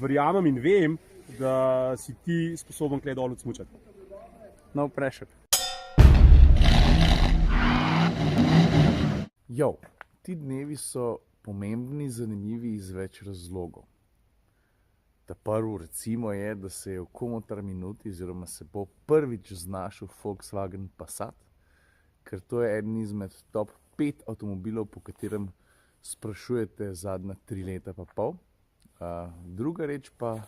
verjamem in vem, da si ti sposoben kle dol odsmučati. No pressure. Jo, ti dnevi so pomembni, zanimivi iz več razlogov. Ta prvi recimo je, da se je v komotar minuti oziroma se bo prvič znašel Volkswagen Passat, ker to je eden izmed top 5 avtomobilov, po katerem sprašujete zadnja 3 leta pa pol. Druga reč pa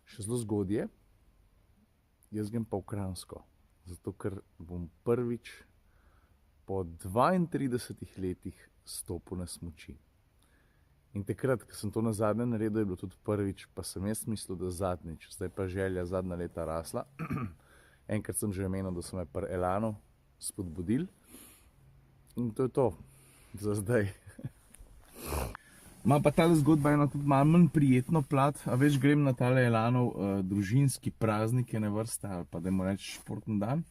še zelo zgodje, jaz grem pa v Kranjsko, zato ker bom prvič po 32 letih stopil na smuči. In takrat, ko sem to nazadnje naredil, je bilo tudi prvič, pa sem jaz mislil, da zadnjič, zdaj pa želja zadnja leta rasla. Enkrat sem že omenil, da so me pri Elanu spodbudili in to je to za zdaj. Ima pa tale zgodba eno tudi malo manj prijetno plat, a veš, grem na tale Elanov družinski praznik ene vrste, ali pa dajmo reči športni dan,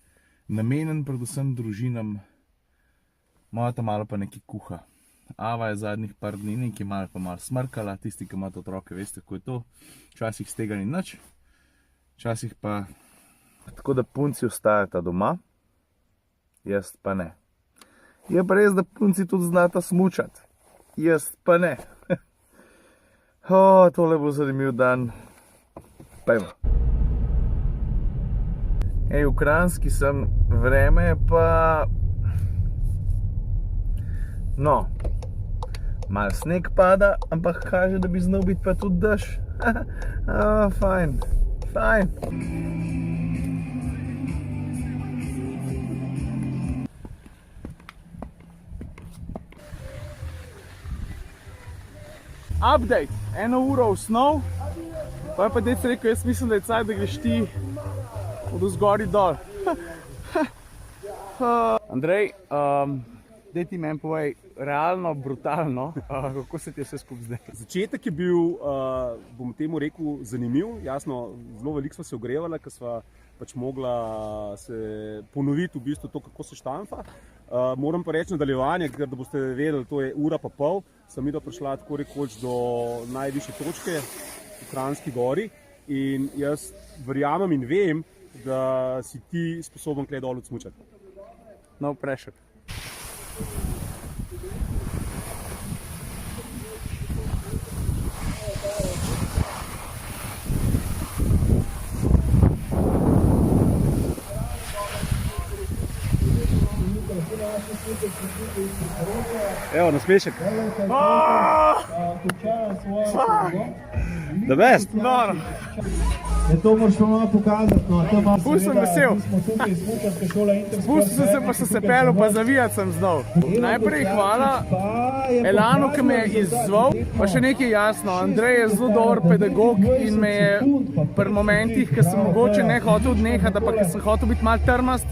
namenjen predvsem družinam, moja ta malo pa nekaj kuha. Ava je zadnjih par dni nekaj malo pa malo smrkala, tisti, ki imate otroke, veste, kako je to. Včasih z tega ni nič, včasih pa tako, da punci ostajata doma, jaz pa ne. Je pa res, da punci tudi znata smučati, jaz pa ne. Tole bo zanimiv dan, pojmo. V Kranjski sem, vreme je pa... No, malo sneg pada, ampak kaže, da bi znal biti pa tudi dež. Fajn, fajn. Update, 1 uro v snov, pa je pa dec rekel, jaz mislim, da je cajt, da greš ti od vzgori dol. Andrej, daj ti meni povej, realno, brutalno, kako se ti je vse skupaj zdaj? Začetek je bil, bom temu rekel, zanimiv. Jasno, zelo veliko sva se ogrevala, ker sva pač mogla se ponoviti v bistvu to, kako se štamfa. Moram pa reči nadaljevanje, ker da boste vedeli, to je ura pa pol, sem midva prišla tako rekoč do najvišje točke v Kranjski gori in jaz verjamem in vem, da si ti sposoben kle dol odsmučati. No pressure. Evo, nasmešek. The best! No. To moraš pa malo pokazati, no. Ful sem vesel. Spustil sem se, pa sem se pelil, pa zavijati sem znal. Najprej hvala Elanu, ki me je izzval, pa še nekaj jasno. Andrej je zelo dober pedagog in me je pri momentih, ki sem mogoče ne hotel odnehati, pa ker sem hotel biti malo trmast,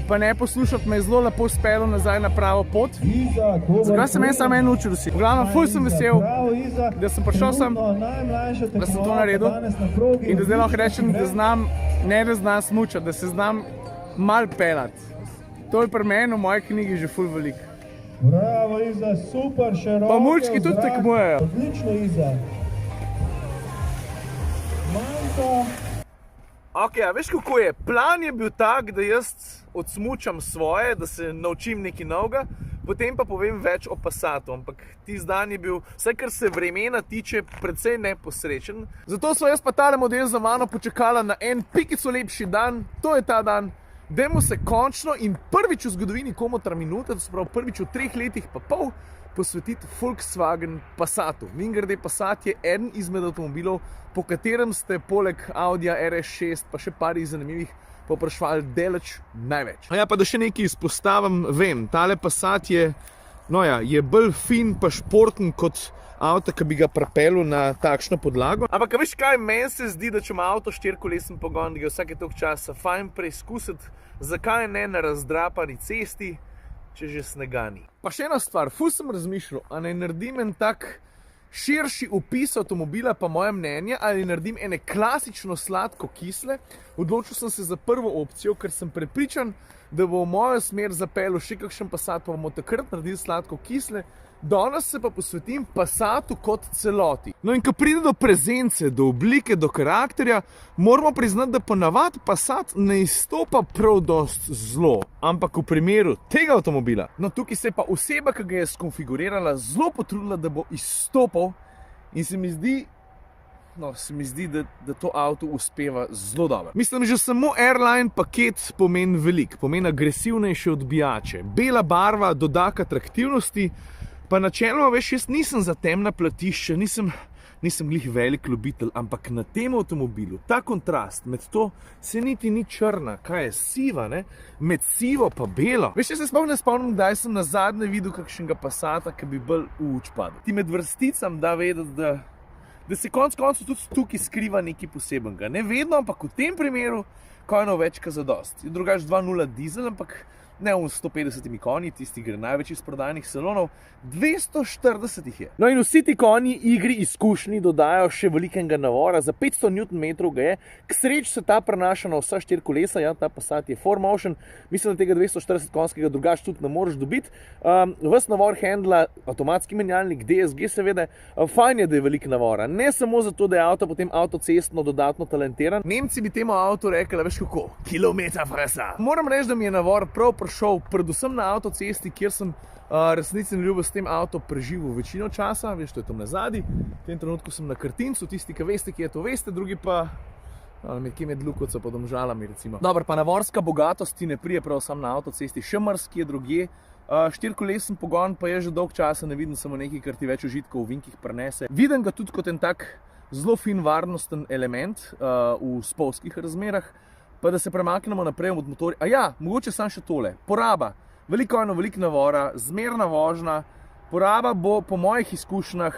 pa ne poslušati, me je zelo lepo spelo nazaj na pravo pot. Zakaj sem jaz samo en učil si? V glavnem, ful sem vesel, da sem prišel sem, da sem to naredil in da zdaj lahko rečem, da znam, ne da znam smučati, da se znam malo pelati. To je pri meni v moji knjigi že ful veliko. Bravo, Iza, super, široko. Pa mulčki tudi tekmujejo. Odlično, Iza. Manjka. Ok, a veš kako je? Plan je bil tak, da jaz odsmučam svoje, da se naučim nekaj novega, potem pa povem več o Passatu, ampak tisti dan je bil, vse kar se vremena tiče, precej neposrečen. Zato sva jaz pa tale model za mano počakala na en pikico lepši dan, to je ta dan. Dajmo se končno in prvič v zgodovini komotar minute, to se pravi prvič v 3 letih pa pol, posvetiti Volkswagen Passatu. Mimogrede, Passat je eden izmed avtomobilov, po katerem ste poleg Audija RS6 pa še par zanimivih poprašvali deleč največ. Ja, pa da še nekaj izpostavim, vem, tale Passat je, no ja, je bolj fin pa športen kot avto, ki bi ga pripeljal na takšno podlago. Ampak veš kaj, meni se zdi, da če ima avto 4-kolesen pogon, da ga vsake toliko časa fajn preizkusiti, zakaj ne na razdrapani cesti, če že snega ni. Pa še ena stvar, ful sem razmišljal, a naj naredim en tak širši opis avtomobila, pa moje mnenje, ali naredim ene klasično sladko-kisle. Odločil sem se za prvo opcijo, ker sem prepričan, da bo v mojo smer zapeljal še kakšen Passat, pa bomo takrat naredili sladko-kisle, Danes se pa posvetim Passatu kot celoti. No in ko pride do prezence, do oblike, do karakterja, moramo priznati, da ponavadi Passat ne izstopa prav dost zelo. Ampak v primeru tega avtomobila, no tukaj se je pa oseba, ki ga je skonfigurirala, zelo potrudila, da bo izstopal in se mi zdi, da to avto uspeva zelo dobro. Mislim, že samo Airline paket pomeni veliko, pomeni agresivnejše odbijače. Bela barva doda k atraktivnosti, pa načeloma, veš, jaz nisem za temna platišča, nisem glih velik ljubitelj, ampak na tem avtomobilu, ta kontrast med to se niti ni črna, kaj je siva, ne? Med sivo pa belo. Veš, jaz se sploh ne spomnim, kdaj sem nazadnje videl kakšnega Passata, ki bi bolj v uč padel. Ti med vrsticam da vedeti, da se konec koncev tudi tukaj skriva nekaj posebenega. Ne vedno, ampak v tem primeru, ko je več kot zadost. Je drugače 2.0 dizel, ampak ne v 150 konji, tisti gre največ iz prodajnih salonov, 240 jih je. No in vsi ti konji igri izkušnji dodajo še velikega navora, za 500 Nm ga je, k sreči se ta prenaša na vsa 4 kolesa, ja, ta Passat je 4Motion, mislim, da tega 240 konjskega drugače tudi ne moreš dobiti. Ves navor handla, avtomatski menjalnik, DSG seveda, fajn je, da je veliko navora, ne samo zato, da je avto potem avtocestno dodatno talentiran. Nemci bi temu avtu rekli, veš kako, kilometer fresa. Moram reči, da mi je navor prav prišel, predvsem na avtocesti, kjer sem resnici ljubo s tem avto preživel večino časa, veš, to je tam nazadi. V tem trenutku sem na Krtincu, tisti, ki veste, kje je to veste, drugi pa nekje med Lukovco pa Domžalami, recimo. Dobro, pa navorska bogatost ti ne prije prav sam na avtocesti, še marsikje drugje. Štirikolesen pogon pa je že dolg časa ne vidim samo nekaj, kar ti več užitkov v vinkih prinese. Vidim ga tudi kot en tak zelo fin varnosten element v spolskih razmerah, pa da se premaknemo naprej od motorja. A ja, mogoče sam še tole. Poraba. Veliko navora, zmerna vožnja. Poraba bo po mojih izkušnjah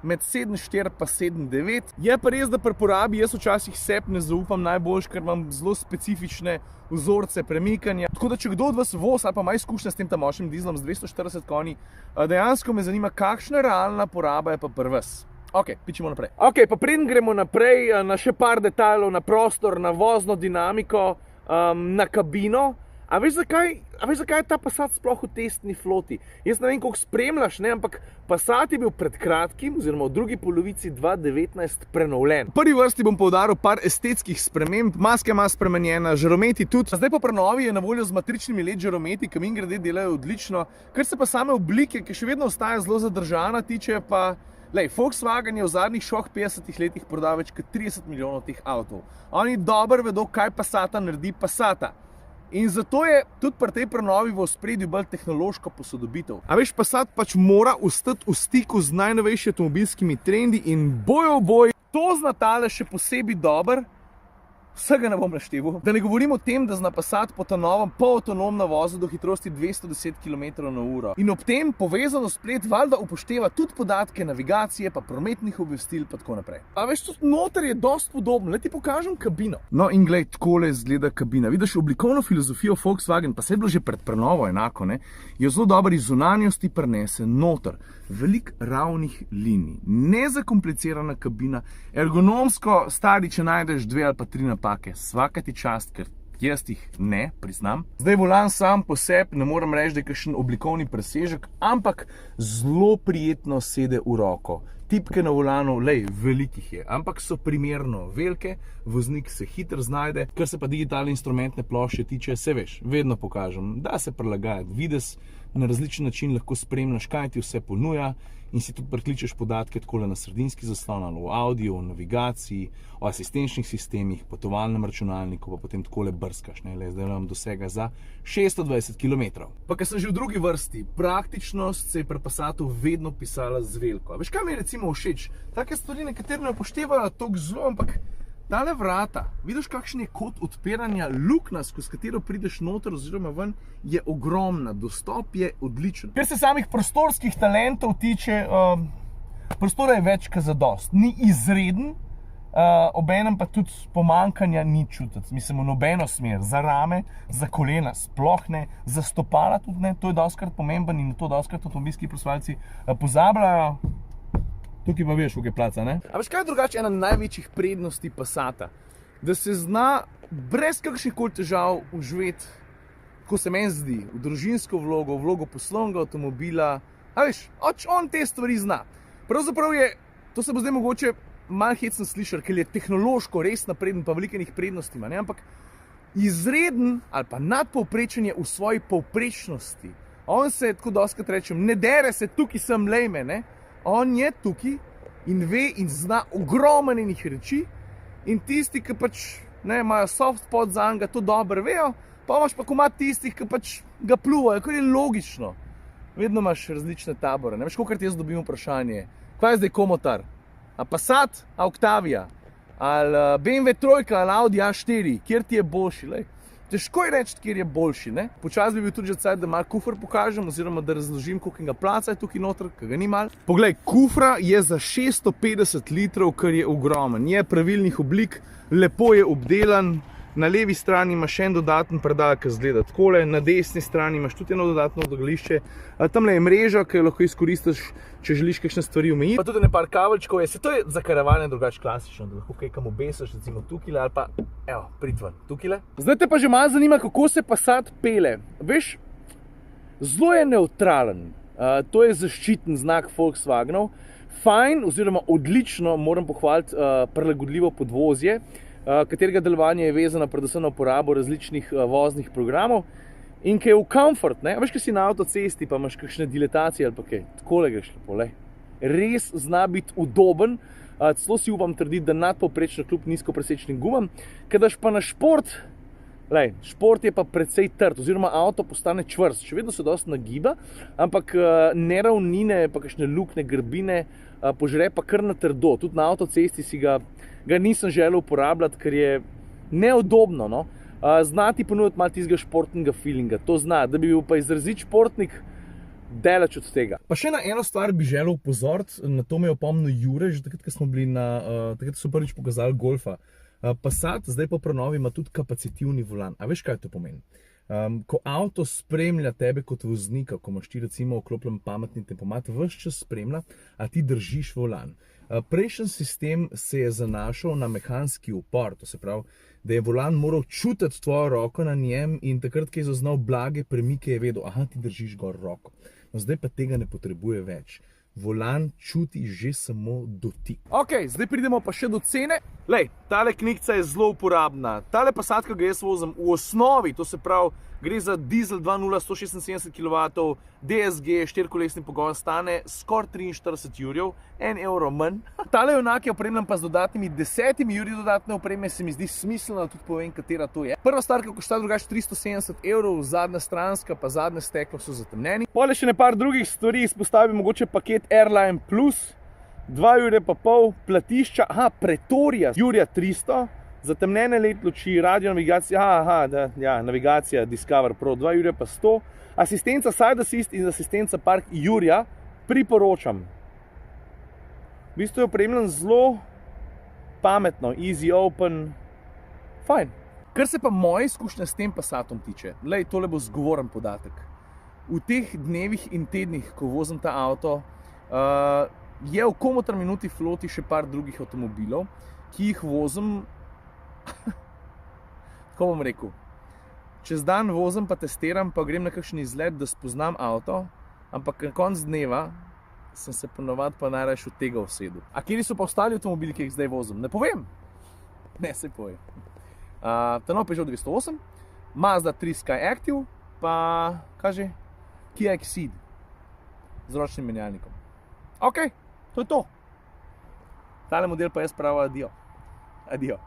med 7.4 pa 7.9. Je pa res, da pri porabi jaz včasih sebi ne zaupam najboljš, ker imam zelo specifične vzorce premikanja. Tako da če kdo od vas voz ali pa ima izkušnje s tem tamočnim dizlom z 240 konji, dejansko me zanima, kakšna realna poraba je pa pri vas. Ok, pičimo naprej. Ok, pa preden gremo naprej na še par detajlov, na prostor, na vozno dinamiko, na kabino. A veš zakaj je ta Passat sploh v testni floti? Jaz ne vem, koliko spremljaš, ne, ampak Passat je bil pred kratkim, oziroma v drugi polovici 2019 prenovljen. V prvi vrsti bom poudaril par estetskih sprememb, maska ima spremenjena, žarometi tudi. Zdaj po prenovi je na voljo z matričnimi LED žarometi, ki mimogrede delajo odlično, kar se pa same oblike, ki še vedno ostaja zelo zadržana, tiče pa Volkswagen je v zadnjih 50 letih prodal več kot 30 milijonov teh avtov. Oni dobro vedo, kaj Passata naredi Passata. In zato je tudi pri tej prenovi v ospredju bolj tehnološka posodobitev. A veš, Passat pač mora ostati v stiku z najnovejšimi avtomobilskimi trendi in boj, to zna tale še posebej dober. Vsega ne bom našteval. Da ne govorim o tem, da zna Passat po ta novem polavtonomno vozil do hitrosti 210 km/h. In ob tem povezano splet valjda upošteva tudi podatke navigacije, pa prometnih obvestil, pa tako naprej. A veš, tudi noter je dosti podobno. Le ti pokažem kabino. No in glej, takole izgleda kabina. Vidiš oblikovno filozofijo Volkswagen, pa se je bilo že pred prenovo enako, ne? Je zelo dobro iz zunanjosti prenese noter. Veliko ravnih linij, nezakomplicirana kabina, ergonomsko stari, če najdeš 2 ali pa 3 napake, svaka ti čast, ker jaz jih ne, priznam. Zdaj volan sam po sebi, ne moram reči, da je kakšen oblikovni presežek, ampak zelo prijetno sede v roko. Tipke na volanu, velikih je, ampak so primerno velike, voznik se hitro znajde, kar se pa digitalne instrumentne plošče tiče, se veš, vedno pokažem, da se prilagajati videz, na različen način lahko spremljaš, kaj ti vse ponuja in si tudi prikličeš podatke takole na sredinski zaslon, o audio, o navigaciji, o asistenčnih sistemih, potovalnem računalniku, pa potem takole brskaš, ne, zdaj imam dosega za 620 km. Pa ker sem že v drugi vrsti, praktičnost se je pri Passatu vedno pisala z veliko. A veš, kaj mi je recimo všeč? Take stvari nekateri ne upoštevajo toliko zelo, ampak tale vrata, vidiš, kakšen je kot odpiranja, luknja, skozi katero prideš noter oziroma ven, je ogromna, dostop je odličen. Ker se samih prostorskih talentov tiče, prostora je več kot zadost. Ni izreden, obenem pa tudi pomanjkanja ni čutiti. Mislim, v nobeno smer, za rame, za kolena sploh ne, za stopala tudi ne, to je dostikrat pomemben in to dostikrat avtomobilski proizvajalci pozabljajo. Tukaj pa veš, koliko je placa, ne? A veš, kaj je drugače ena največjih prednosti Passata? Da se zna brez kakšnihkoli težav uživeti, ko se meni zdi, v družinsko vlogo, v vlogo poslovnega avtomobila A veš, on te stvari zna. Pravzaprav je, to se bo zdaj mogoče malo hecno slišati, ker je tehnološko res napreden, pa veliko njih prednosti ima, ne? Ampak izreden ali pa nadpovprečen je v svoji povprečnosti. On se, tako dostikrat rečem, ne dere se tukaj sem lejme, ne? On je tukaj in ve in zna ogromno enih reči in tisti, ki pač ne, imajo soft spot za njega, to dobro vejo, pa imaš pa komad tistih, ki pač ga pluvajo, kar je logično. Vedno imaš različne tabore. Ne veš, kolikrat jaz dobim vprašanje, kaj je zdaj komotar? A Passat, a Octavia, ali BMW trojka, ali Audi A4, kjer ti je boljši? Lej. Težko je reči, kjer je boljši. Ne? Počas bi bil tudi že cajt, da malo kufr pokažem, oziroma da razložim, koliko placa je tukaj noter, ki ga ni malo. Poglej, kufra je za 650 litrov, kar je ogromen. Je pravilnih oblik, lepo je obdelan. Na levi strani imaš še en dodaten predal, ki izgleda takole, na desni strani imaš tudi eno dodatno odlagališče. Tamle je mreža, ki jo lahko izkoristiš, če želiš kakšne stvari omejiti. Pa tudi nekaj kabelčkov je, to je za karavane drugače klasično, da lahko kaj kam obesiš, recimo tukaj ali pa, evo, pritvan, tukaj. Zdaj te pa že malo zanima, kako se Passat pele. Veš, zelo je nevtralen, to je zaščiten znak Volkswagenov. Fajn oziroma odlično, moram pohvaliti, prilagodljivo podvozje, katerega delovanje je vezano predvsem na uporabo različnih voznih programov in ki je v comfort, ne? Veš, ko si na avtocesti pa imaš kakšne diletacije ali pa kaj, takole greš lepo, lej. Res zna biti udoben, celo si upam trditi, da nadpovprečno kljub nizkopresečnim gumam, kad daš pa na šport, lej, šport je pa precej trd, oziroma avto postane čvrst, še vedno se dosti nagiba, ampak neravnine, pa kakšne lukne, grbine, požre pa kar na trdo. Tudi na avtocesti si ga nisem želel uporabljati, ker je neudobno, no. Zna ti ponuditi malo tistega športnega feelinga, to zna, da bi bil pa izrazit športnik, daleč od tega. Pa še na eno stvar bi želel upozoriti, na to me je opomnil Jure, že takrat, ko smo bili takrat so prvič pokazali Golfa. Passat zdaj po prenovi ima tudi kapacitivni volan. A veš, kaj to pomeni? Ko avto spremlja tebe kot voznika, ko imaš ti recimo vklopljen pametni tempomat, ves čas spremlja, a ti držiš volan. Prejšnji sistem se je zanašal na mehanski upor, to se pravi, da je volan moral čutiti tvojo roko na njem in takrat, ko je zaznal blage premike, je vedel, aha, ti držiš gor roko. No, zdaj pa tega ne potrebuje več. Volan čuti že samo dotik. Ok, zdaj pridemo pa še do cene. Lej, tale knjigica je zelo uporabna. Tale Passat, ki ga jaz vozim, v osnovi, to se pravi, gre za dizel 2.0 176 kW, DSG, 4-kolesni pogon, stane skoraj 43 jurjev, 1 evro manj. Tale junak je opremljen pa z dodatnimi 10 jurji dodatne opreme, se mi zdi smiselno, da tudi povem, katera to je. Prva starka košta drugače 370 evrov, zadnja stranska pa zadnje steklo so zatemnjeni. Pole še nekaj drugih stvari, izpostavim mogoče paket Airline Plus, 2 jurje pa pol, platišča, Pretorija, jurja 300, zatemnjene LED luči, radio navigacija, navigacija Discover Pro, 2 jurja pa 100, asistenca Side Assist in asistenca Park jurja, priporočam. V bistvu je opremljen zelo pametno, easy open, fajn. Kar se pa moje izkušnje s tem Passatom tiče, lej, tole bo zgovoren podatek. V teh dnevih in tednih, ko vozim ta avto, je v komotar minuti floti še par drugih avtomobilov, ki jih vozim, tako bom rekel, čez dan vozim pa testiram, pa grem na kakšen izlet, da spoznam avto, ampak na konc dneva sem se ponovadi pa najraje od tega usedel. A kjeri so pa ostali avtomobili, ki jih zdaj vozim? Ne povem. Ne, se povem. Nov Peugeot 208, Mazda 3 Sky Active, pa, kaže, Kia Exceed z ročnim menjalnikom. Ok, to je to. Tale model pa jaz pravim adijo. Adijo.